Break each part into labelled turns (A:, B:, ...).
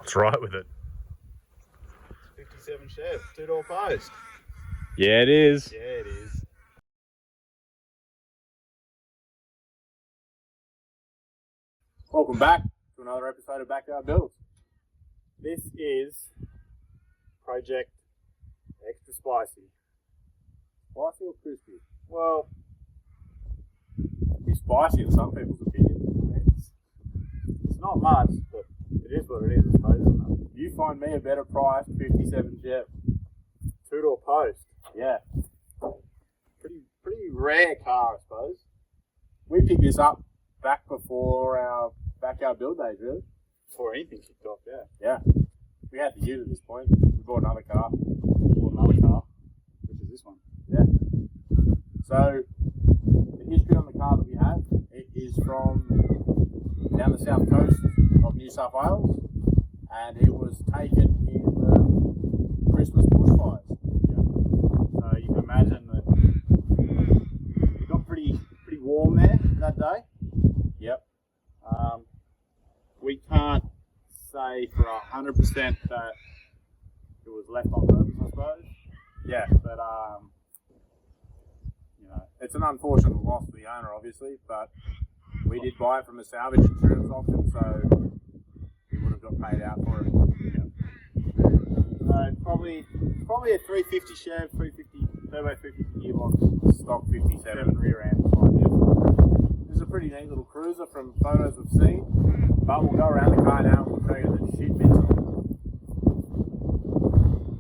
A: What's right with it?
B: 57 Chev, 2-door post.
A: Yeah, it is.
B: Yeah, it is.
C: Welcome back to another episode of Backyard Builds.
B: This is Project Extra Spicy.
C: Spicy or crispy?
B: Well,
C: It'd be spicy in some people's opinion.
B: it's not much, but it is what it is, I suppose, isn't it?
C: You find me a better price, 57 Chev.
B: 2-door post.
C: Yeah.
B: Pretty rare car, I suppose.
C: We picked this up back before our backyard build days, really.
B: Before anything kicked off, yeah.
C: Yeah. We had to use it at this point. We bought another car.
B: Bought another car, which is this one.
C: Yeah. So, the history on the car that we have, it is from down the south coast of New South Wales, and it was taken in the Christmas bushfires.
B: So you can imagine that it got pretty warm there that day.
C: Yep.
B: We can't say for 100% that it was left on purpose, I suppose.
C: Yeah.
B: But
C: It's an unfortunate loss for the owner, obviously, but we did buy it from a salvage insurance auction, so we would have got paid out for it.
B: probably a 350 Chev, 350 turbo, 350 gearbox,
C: Stock 57.
B: 7 rear end.
C: This is a pretty neat little cruiser from photos we've seen, but we'll go around the car now and we'll show you the shit bits.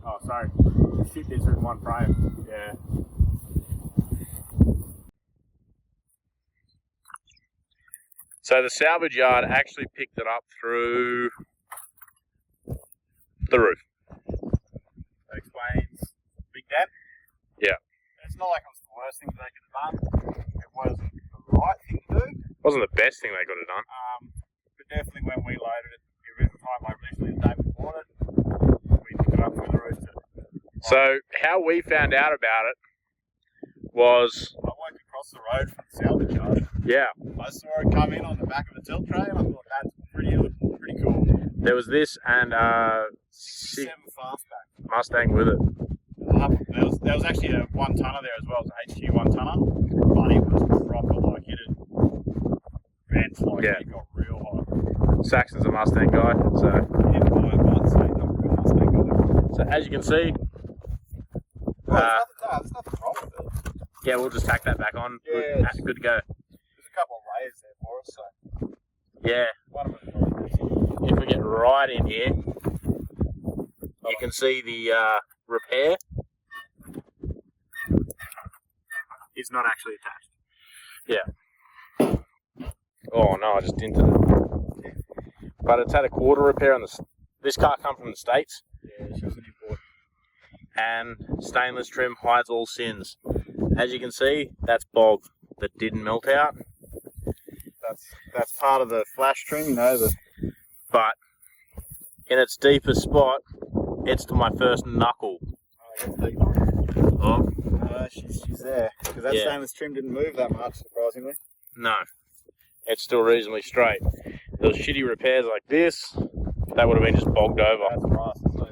C: Oh, sorry. The shit bits are in one frame.
B: Yeah.
A: So the salvage yard actually picked it up through the roof.
B: That explains Big Dad.
A: Yeah.
B: It's not like it was the worst thing they could have done. It wasn't the right thing to do.
A: Wasn't the best thing they could have done.
B: But definitely when we loaded it, the original time, like initially the day we bought it, we picked it up through the roof.
A: So how we found out about it was,
B: I walked across the road from the salvage yard.
A: yeah,
B: I saw it come in on the back of a tilt tray, and I thought that's pretty cool.
A: there was this and
B: 7 fastback.
A: Mustang with it.
B: There was actually a 1-tonner there as well. It was an HQ 1-tonner, but it was proper, like it had bent, like
A: Yeah.
B: it got real hot.
A: Saxon's a Mustang guy, so
B: He didn't buy it, but so he's not a real Mustang guy.
A: as you can see,
B: There's nothing wrong with it.
A: yeah, we'll just tack that back on.
B: Yeah,
A: Good to go.
B: There's a couple of layers there for us, so
A: Yeah,
B: one of them probably
A: if we get right in here, you can see the repair
B: is not actually attached.
A: Yeah. Oh no, I just dented it. But it's had a quarter repair on this car come from the States,
B: Yeah, it's just an import.
A: and stainless trim hides all sins. As you can see, that's bog that didn't melt out,
B: That's part of the flash trim,
A: but in its deepest spot, it's to my first knuckle. Oh,
B: She's there. Because that
A: Yeah.
B: stainless trim didn't move that much, surprisingly.
A: no, it's still reasonably straight. Those shitty repairs like this, that would have been just bogged over.
B: That's rust. So,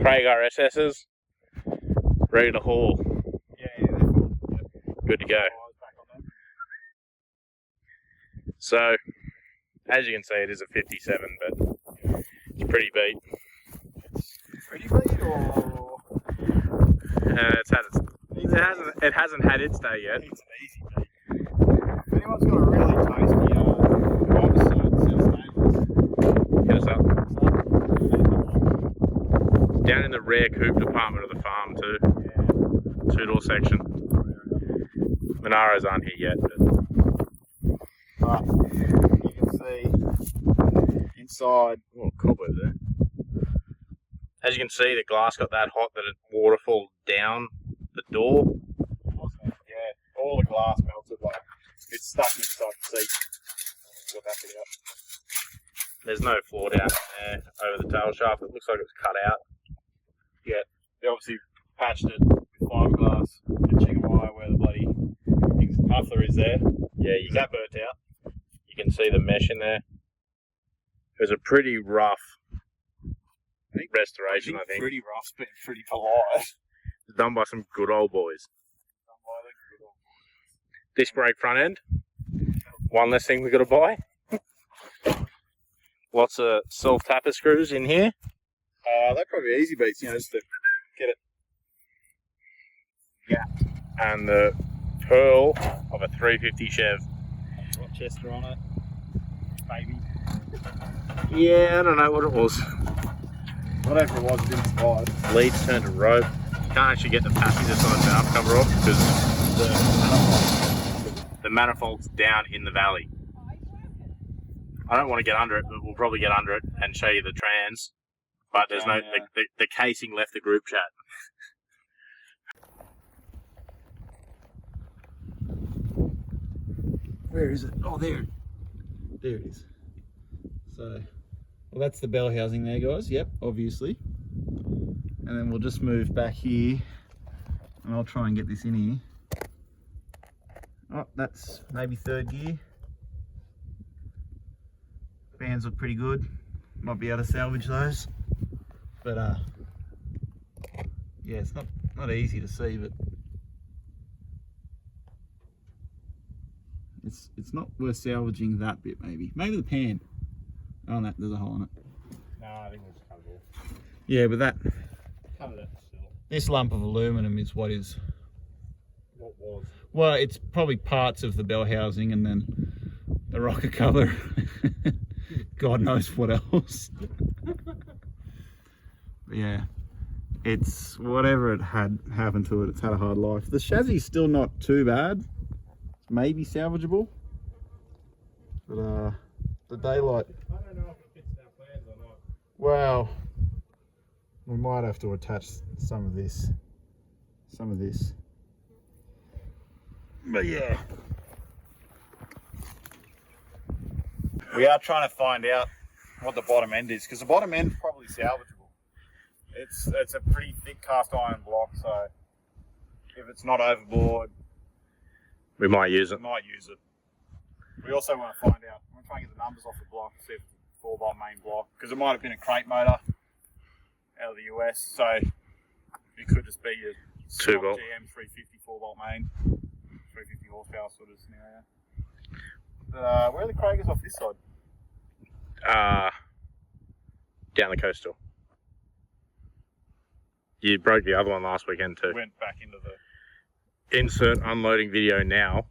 A: Craig RSS's, ready to haul,
B: yeah, they're cool.
A: good to go.
B: Back on them.
A: So, as you can see, it is a 57, but it's pretty beat.
B: Pretty beat, or
A: It hasn't had its day yet.
B: it's an easy beat. If anyone's got a really tasty stainless,
A: Hit us up. Down in the rare coupe department of the farm too.
B: yeah.
A: 2-door section. Monaros aren't here yet, but
B: But you can see inside.
A: oh, cobweb there. As you can see, the glass got that hot that it waterfall down the door.
B: Yeah, all the glass melted, like it's stuck inside the seat. Got that figured out.
A: There's no floor down there over the tail shaft. It looks like it was cut out.
B: Yeah, they obviously patched it with fiberglass and chicken wire where the bloody muffler is there.
A: Yeah,
B: That burnt out.
A: you can see the mesh in there. It was a pretty rough restoration, I think.
B: Pretty rough, but pretty polite.
A: Done by some good old boys. Disc brake front end. One less thing we got to buy. Lots of self-tapper screws in here.
B: They're probably easy beats, just to get it.
A: Yeah. And the pearl of a 350 Chev.
B: Rochester on it. Maybe.
A: Yeah, I don't know what it was.
B: Whatever it was, it didn't survive.
A: Leads turned to rope. Can't actually get the passenger side valve cover off because the manifold's down in the valley. I don't want to get under it, but we'll probably get under it and show you the trans. But there's no the casing left the group chat.
D: Where is it? Oh, there. There it is. So, well, that's the bell housing there, guys. Yep, obviously. And then we'll just move back here, and I'll try and get this in here. Oh, that's maybe third gear. Bands look pretty good. Might be able to salvage those. But yeah, it's not easy to see, but it's not worth salvaging that bit. Maybe the pan. Oh no, there's a hole in it.
B: No, I think we'll just cut it off.
D: Yeah, but that
B: Cut it still.
D: this lump of aluminum is what is.
B: What was?
D: Well, it's probably parts of the bell housing and then the rocker cover. God knows what else. But yeah, it's whatever it had happened to it. It's had a hard life. The chassis is still not too bad. It's maybe salvageable. But the daylight.
B: I don't know if it fits our plans or not.
D: Well, we might have to attach some of this. But yeah.
B: We are trying to find out what the bottom end is, because the bottom end is probably salvageable. It's a pretty thick cast iron block, so if it's not overboard,
A: We might use it.
B: we might use it. We also want to find out, we're trying to get the numbers off the block, see if it's a 4-bolt main block, because it might have been a crate motor out of the US, so it could just be a
A: 2-bolt.
B: GM 350 4-bolt main, 350 horsepower sort of scenario. But, where are the Kragers off this side?
A: Down the coastal. You broke the other one last weekend too.
B: Went back into the...
A: Insert unloading video now.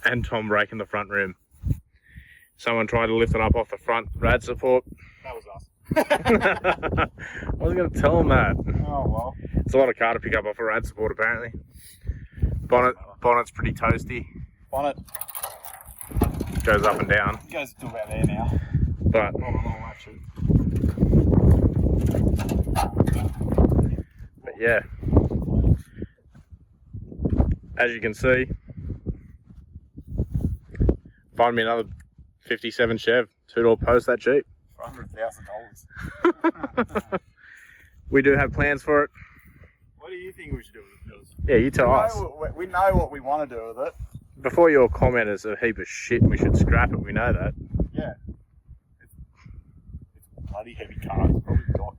A: And Tom breaking the front rim. Someone tried to lift it up off the front rad support.
B: That was us.
A: I was going to tell him that.
B: Oh well.
A: It's a lot of car to pick up off a rad support apparently. Bonnet's pretty toasty.
B: Bonnet
A: Goes up and down.
B: goes to about there now.
A: But yeah. As you can see, find me another 57 Chev, 2-door post that cheap.
B: For $100,000.
A: We do have plans for it.
B: What do you think we should do with it?
A: Yeah, you tell us.
B: We know what we want to do with it.
A: Before your comment is a heap of shit and we should scrap it, we know that.
B: Yeah. It's a bloody heavy car. It's probably got...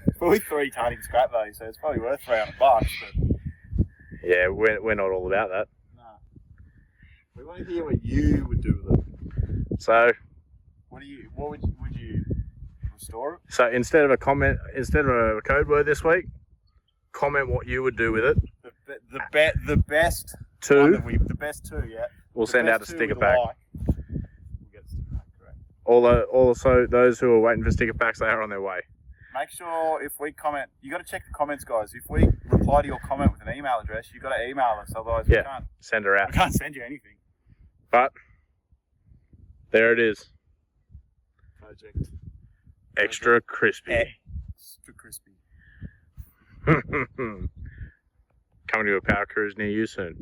B: It's probably 3-tonning scrap value, so it's probably worth $300, but...
A: Yeah, we're not all about that.
B: No. We want to hear what you would do with it.
A: So
B: What would you restore it?
A: So instead of a code word this week, comment what you would do with it.
B: The best
A: Two,
B: the best two, yeah.
A: we'll send out a sticker pack.
B: We'll get a sticker pack, correct.
A: Also, those who are waiting for sticker packs, they are on their way.
B: Make sure if we comment, you got to check the comments, guys. If we reply to your comment with an email address, you got to email us. Otherwise, we
A: Send her out.
B: can't send you anything.
A: But there it is.
B: Project
A: Extra crispy.
B: Extra crispy.
A: Coming coming to a power cruise near you soon.